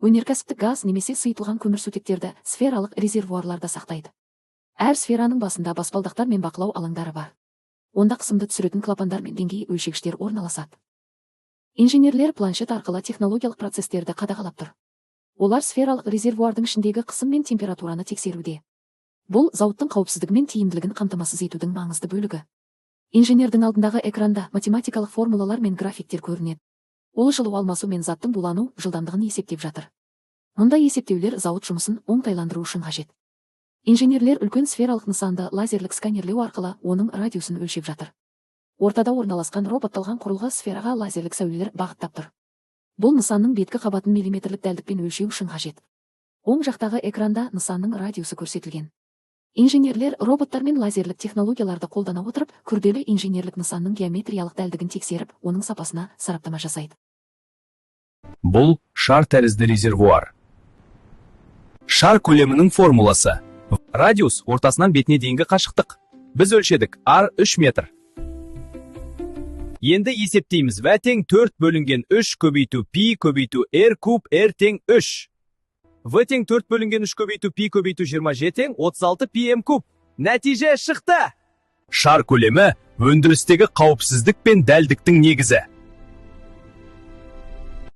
өнеркәсіптік газ немесе сұйытылған көмірсутектерді сфералық резервуарларда сақтайды. Әр сфераның басында баспалдақтар мен бақылау алаңдары бар. Онда қысымды түсіретін клапандар мен деңгей өлшегіштер орналасады. Инженерлер планшет арқылы технологиялық процестерді қадағалап тұр. Олар сфералық резервуардың ішіндегі қысым мен температураны тексеруде. Бұл зауыттың қауіпсіздігі мен тиімділігін қамтамасыз етудің маңызды бөлігі. Инженердің алдындағы экранда математикалық формулалар мен графиктер көрінеді. Ол жылу алмасу мен заттың булану жылдамдығын есептеп жатыр. Мұндай есептеулер зауыт жұмысын оңтайландыру үшін қажет. Инженерлер үлкен сфералық нысанды лазерлік сканерлеу арқылы оның радиусын өлшеп жатыр. Ортада орналасқан роботталған құрылғы сфераға лазерлік сәулелер бағыттап тұр. Бұл нысанның беткі қабатын миллиметрлік дәлдікпен өлшеу үшін қажет. Оң жақтағы экранда нысанның радиусы көрсетілген. Инженерлер роботтар мен лазерлік технологияларды қолдана отырып, күрделі инженерлік нысанның геометриялық дәлдігін тексеріп, оның сапасына сараптама жасайды. Бұл шар тәрізді резервуар. Шар көлемінің формуласы. Радиус ортасынан бетіне дейінгі қашықтық. Біз өлшедік, R 3 метр. Енді есептейміз. В тең 4 бөлінген 3 көбейту пи көбейту R куб R тең 3. В тең 4 бөлінген 3 көбейту пи көбейту 27 тең 36 пи М куб. Нәтиже шықты. Шар көлемі өндірістегі қауіпсіздік пен дәлдіктің негізі.